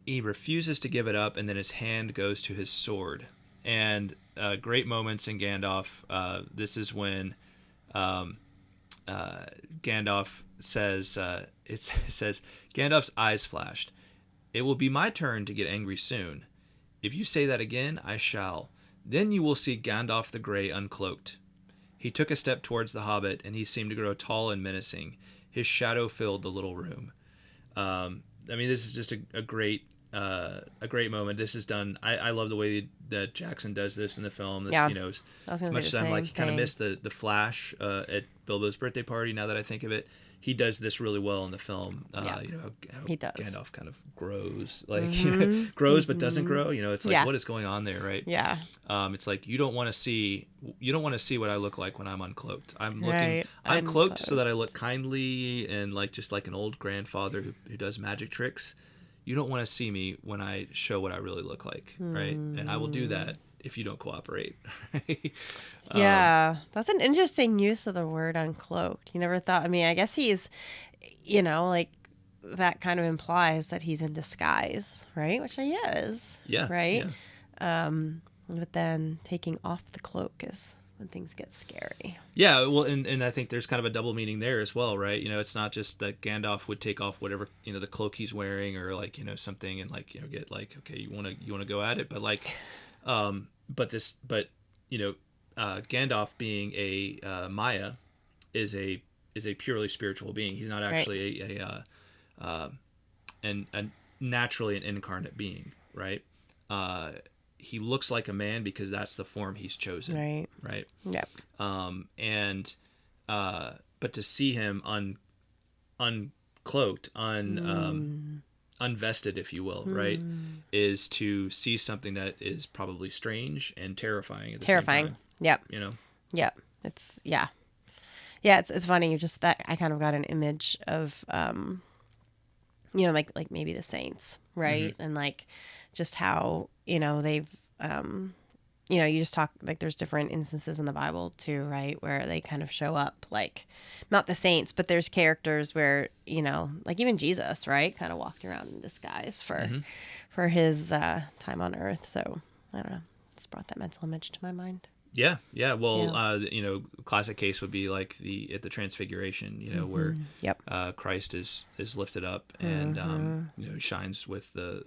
He refuses to give it up, and then his hand goes to his sword. And great moments in Gandalf. This is when Gandalf says, it says, Gandalf's eyes flashed. It will be my turn to get angry soon. If you say that again, I shall. Then you will see Gandalf the Grey uncloaked. He took a step towards the hobbit, and he seemed to grow tall and menacing. His shadow filled the little room. This is just a great moment. This is done. I love the way that Jackson does this in the film. This, as much as I'm like, he kind of missed the flash at Bilbo's birthday party. Now that I think of it, he does this really well in the film. How he does. Gandalf kind of grows, grows but doesn't grow. It's like, what is going on there, right? Yeah. It's like you don't want to see what I look like when I'm uncloaked. I'm cloaked so that I look kindly and just like an old grandfather who does magic tricks. You don't want to see me when I show what I really look like, right? And I will do that if you don't cooperate. Right? Yeah, that's an interesting use of the word uncloaked. You never thought. I mean, I guess he's, that kind of implies that he's in disguise, right? Which he is. Yeah. Right. Yeah. But then taking off the cloak is when things get scary. Yeah, well, and I think there's kind of a double meaning there as well, right? It's not just that Gandalf would take off whatever the cloak he's wearing or something and get okay, you want to go at it, but Gandalf being a Maya is a purely spiritual being. He's not actually a naturally an incarnate being, right? He looks like a man because that's the form he's chosen. Right. Yep. But to see him uncloaked, unvested, if you will, right, is to see something that is probably strange and terrifying at the same time. Yep. Yep. It's it's funny. Just that I kind of got an image of like maybe the saints, right? And just how they've you just talk there's different instances in the Bible too, right, where they kind of show up not the saints, but there's characters where even Jesus, right, kind of walked around in disguise for his time on earth. So I don't know, just brought that mental image to my mind. Yeah. Well, classic case would be at the Transfiguration, where Christ is lifted up and shines with the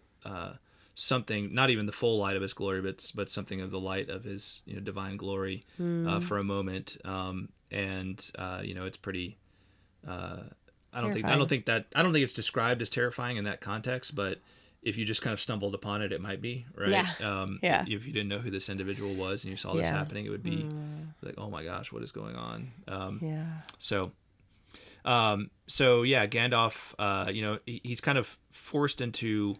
something, not even the full light of his glory, but something of the light of his divine glory for a moment. It's pretty. I don't think it's described as terrifying in that context, but if you just kind of stumbled upon it, it might be, right? Yeah. If you didn't know who this individual was and you saw this happening, it would be like, oh my gosh, what is going on? So Gandalf, he's kind of forced into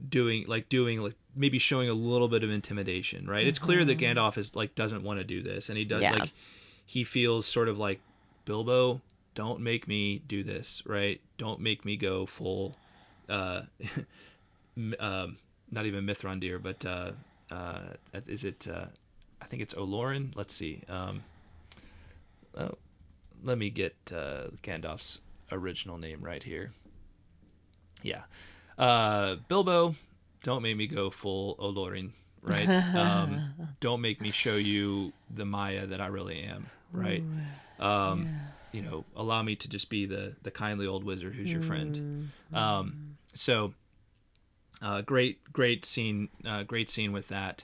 doing maybe showing a little bit of intimidation, right? It's clear that Gandalf is doesn't want to do this, and he does he feels sort of like, Bilbo, don't make me do this, right? Don't make me go full not even Mithrandir, but is it? I think it's Olorin. Let's see. Let me get Gandalf's original name right here. Yeah, Bilbo. Don't make me go full Olorin, right? Don't make me show you the Maya that I really am, right? Allow me to just be the kindly old wizard who's your friend. So great scene with that.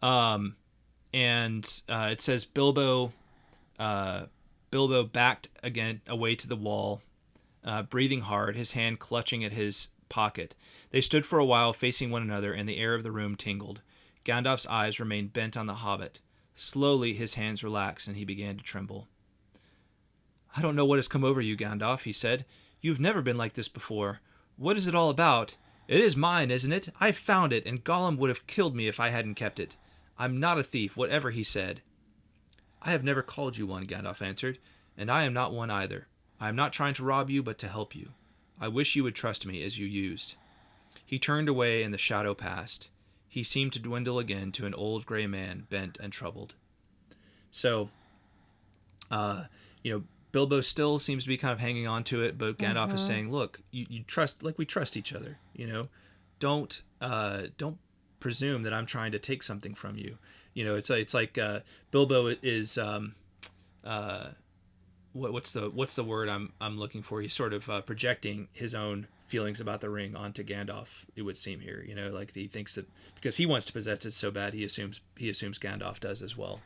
And it says Bilbo backed again away to the wall, breathing hard, his hand clutching at his pocket. They stood for a while facing one another, and the air of the room tingled. Gandalf's eyes remained bent on the hobbit. Slowly his hands relaxed, and he began to tremble. "I don't know what has come over you, Gandalf," he said. "You've never been like this before. What is it all about? It is mine, isn't it? I found it, and Gollum would have killed me if I hadn't kept it. I'm not a thief, whatever he said." "I have never called you one," Gandalf answered, "and I am not one either. I am not trying to rob you, but to help you. I wish you would trust me as you used." He turned away, and the shadow passed. He seemed to dwindle again to an old gray man, bent and troubled. So, Bilbo still seems to be kind of hanging on to it, but Gandalf is saying, "Look, you trust, like we trust each other. Don't presume that I'm trying to take something from you. It's like Bilbo is what's the word I'm looking for? He's sort of projecting his own feelings about the ring onto Gandalf. It would seem here, like he thinks that because he wants to possess it so bad, he assumes Gandalf does as well.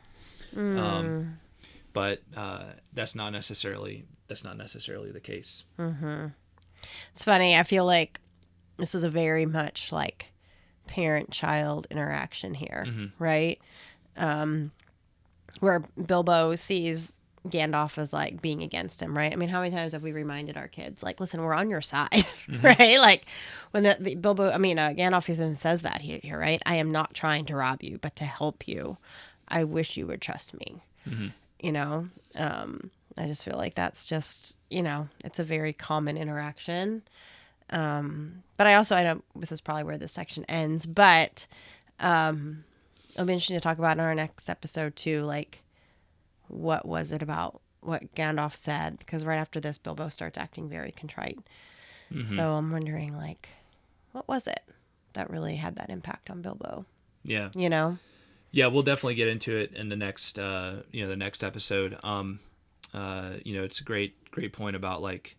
But that's not necessarily the case. It's funny. I feel like this is a very much like parent-child interaction here, right? Where Bilbo sees Gandalf as like being against him, right? I mean, how many times have we reminded our kids, like, listen, we're on your side, right? Like when Gandalf even says that here, right? I am not trying to rob you, but to help you. I wish you would trust me. I just feel like that's just, it's a very common interaction. But I know this is probably where this section ends, but it'll be interesting to talk about in our next episode too, like what was it about what Gandalf said? Because right after this, Bilbo starts acting very contrite. So I'm wondering, like, what was it that really had that impact on Bilbo? Yeah. Yeah, we'll definitely get into it in the next, the next episode. It's a great point about like,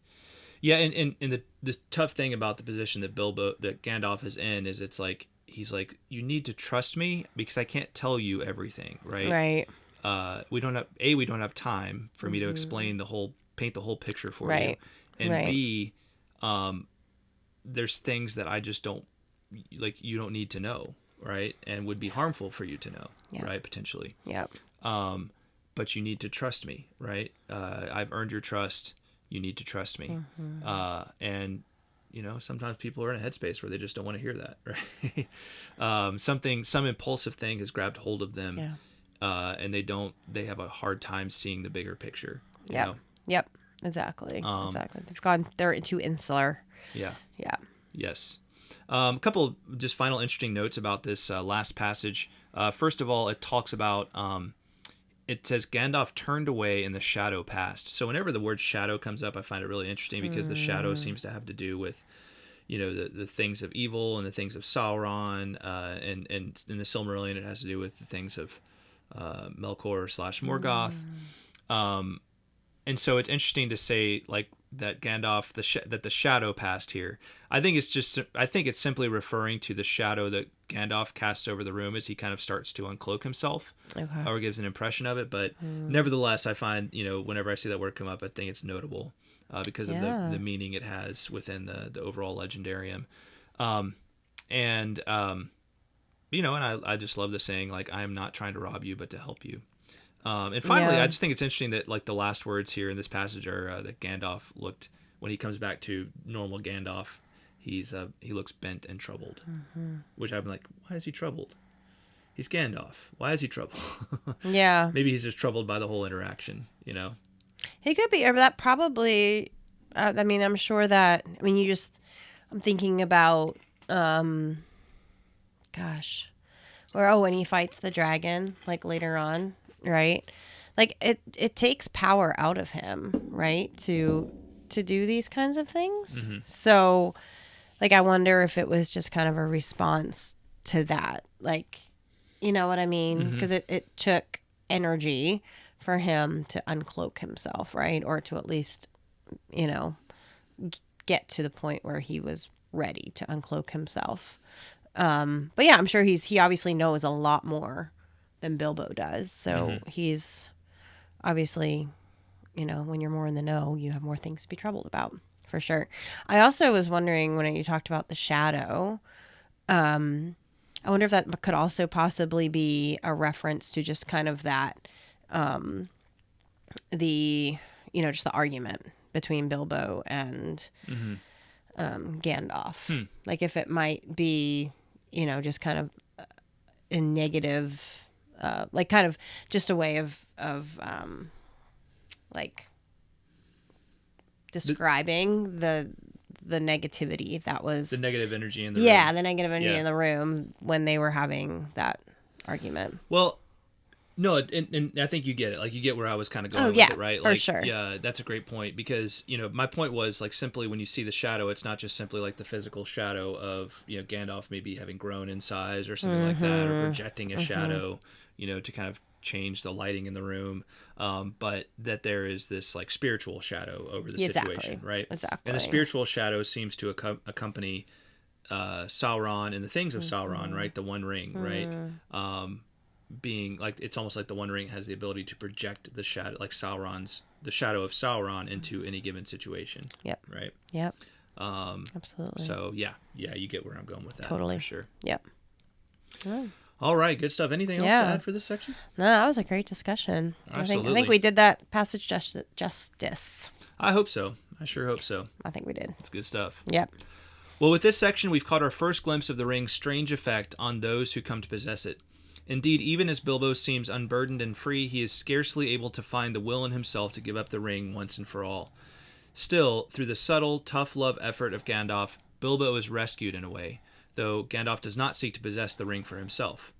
yeah, and the tough thing about the position that Gandalf is in is it's like he's like, you need to trust me because I can't tell you everything, right? Right. We don't have time for me to paint the whole picture for you, and B, there's things that I just don't like. You don't need to know, right? And would be harmful for you to know, right? Potentially. Yeah. But you need to trust me, right? I've earned your trust. You need to trust me. And sometimes people are in a headspace where they just don't want to hear that, right? Some impulsive thing has grabbed hold of them. Yeah. And they have a hard time seeing the bigger picture. Yep. Exactly. They're too insular. Yeah. Yeah. Yes. A couple of just final interesting notes about this last passage. First of all, it talks about, it says Gandalf turned away and the shadow passed. So whenever the word shadow comes up, I find it really interesting because the shadow seems to have to do with, the things of evil and the things of Sauron, and in the Silmarillion, it has to do with the things of Melkor/Morgoth. And so it's interesting to say like that Gandalf, that the shadow passed here. I think it's simply referring to the shadow that Gandalf casts over the room as he kind of starts to uncloak himself, or gives an impression of it. But nevertheless, I find, whenever I see that word come up, I think it's notable because of the meaning it has within the overall legendarium. And I just love the saying, like, I am not trying to rob you, but to help you. And finally, I just think it's interesting that like the last words here in this passage are that Gandalf looked, when he comes back to normal Gandalf, he looks bent and troubled, which I'm like, why is he troubled? He's Gandalf. Why is he troubled? Yeah. Maybe he's just troubled by the whole interaction, He could be, or that probably, I'm sure that, I'm thinking about gosh, or when he fights the dragon, like later on, right? Like it takes power out of him, right? To do these kinds of things. So, like, I wonder if it was just kind of a response to that, like, you know what I mean? Because it took energy for him to uncloak himself, right? Or to at least, you know, get to the point where he was ready to uncloak himself. But yeah, I'm sure he obviously knows a lot more than Bilbo does. So he's obviously, you know, when you're more in the know, you have more things to be troubled about, for sure. I also was wondering when you talked about the shadow, I wonder if that could also possibly be a reference to just kind of that, just the argument between Bilbo and Gandalf. Like if it might be, you know, just kind of a negative, like kind of just a way of like describing the negativity that was the negative energy in the room. Yeah, the negative energy in the room when they were having that argument. Well, no, and I think you get it. Like, you get where I was kind of going with it, right? For like, sure. Yeah, that's a great point because, you know, my point was, like, simply when you see the shadow, it's not just simply like the physical shadow of, you know, Gandalf maybe having grown in size or something like that, or projecting a shadow, you know, to kind of change the lighting in the room, but that there is this, like, spiritual shadow over the situation, right? Exactly. And the spiritual shadow seems to accompany Sauron and the things of Sauron, right? The One Ring, right? Being like, it's almost like the One Ring has the ability to project the shadow, like the shadow of Sauron into any given situation. Yep. Right. Yep. Absolutely. So yeah, you get where I'm going with that. Totally. For sure. Yep. Oh. All right, good stuff. Anything else to add for this section? No, that was a great discussion. Absolutely. I think we did that passage justice. I hope so. I sure hope so. I think we did. It's good stuff. Yep. Well, with this section, we've caught our first glimpse of the ring's strange effect on those who come to possess it. Indeed, even as Bilbo seems unburdened and free, he is scarcely able to find the will in himself to give up the ring once and for all. Still, through the subtle, tough love effort of Gandalf, Bilbo is rescued in a way, though Gandalf does not seek to possess the ring for himself.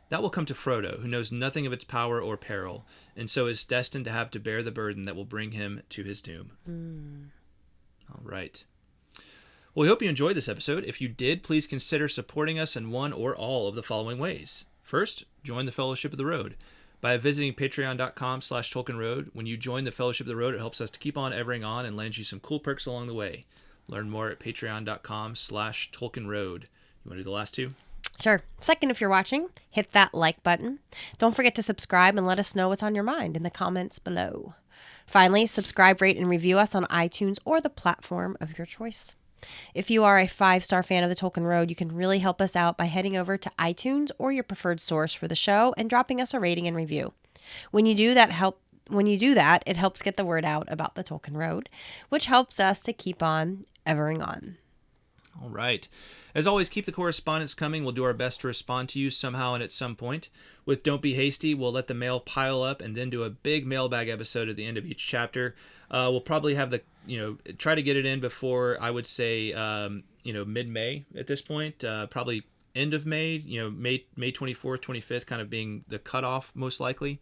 That will come to Frodo, who knows nothing of its power or peril, and so is destined to have to bear the burden that will bring him to his doom. All right. Well, we hope you enjoyed this episode. If you did, please consider supporting us in one or all of the following ways. First, join the Fellowship of the Road by visiting patreon.com/TolkienRoad. When you join the Fellowship of the Road, it helps us to keep on evering on and lands you some cool perks along the way. Learn more at patreon.com/TolkienRoad. You want to do the last two? Sure. Second, if you're watching, hit that like button. Don't forget to subscribe and let us know what's on your mind in the comments below. Finally, subscribe, rate, and review us on iTunes or the platform of your choice. If you are a 5-star fan of the Tolkien Road, you can really help us out by heading over to iTunes or your preferred source for the show and dropping us a rating and review. When you do that, it helps get the word out about the Tolkien Road, which helps us to keep on evering on. All right. As always, keep the correspondence coming. We'll do our best to respond to you somehow and at some point. With Don't Be Hasty, we'll let the mail pile up and then do a big mailbag episode at the end of each chapter. We'll probably have try to get it in before, I would say, mid-May at this point. Probably end of May, May 24th, 25th kind of being the cutoff most likely.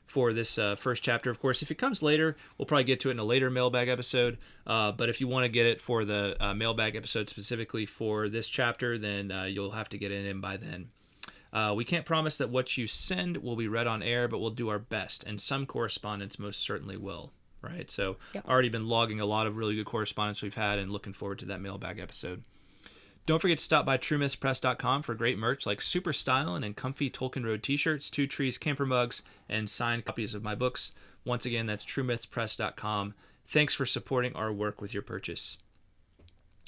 For this first chapter. Of course, if it comes later, we'll probably get to it in a later mailbag episode. But if you want to get it for the mailbag episode specifically for this chapter, then you'll have to get it in by then. We can't promise that what you send will be read on air, but we'll do our best, and some correspondence most certainly will. Right? So Already been logging a lot of really good correspondence we've had and looking forward to that mailbag episode. Don't forget to stop by TrueMythsPress.com for great merch like super styling and comfy Tolkien Road t-shirts, 2 Trees camper mugs, and signed copies of my books. Once again, that's TrueMythsPress.com. Thanks for supporting our work with your purchase.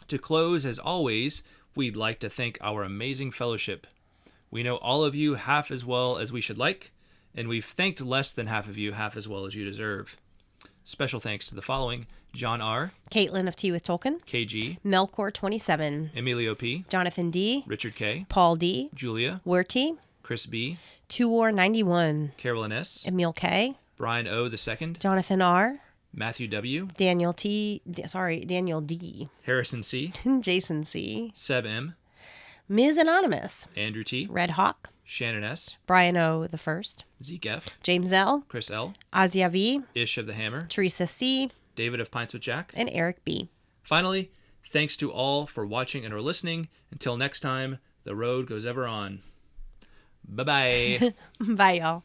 To close, as always, we'd like to thank our amazing fellowship. We know all of you half as well as we should like, and we've thanked less than half of you half as well as you deserve. Special thanks to the following: John R., Kaitlyn of Tea with Tolkien, KG, Melkor 27, Emilio P, Jonathan D, Richard K, Paul D, Julia, Werty, Chris B, 2war91, Carolyn S, Emiel K, Brian O. II, Jonathan R, Matthew W, Daniel D, Harrison C, Jason C, Seb M, Ms. Anonymous, Andrew T, Redhawk, Shannon S, Brian O. the First, Zeke F, James L, Chris L, Asya V, Ish of the Hammer, Teresa C, David of Pints with Jack, and Eric B. Finally, thanks to all for watching and or listening. Until next time, the road goes ever on. Bye-bye. Bye, y'all.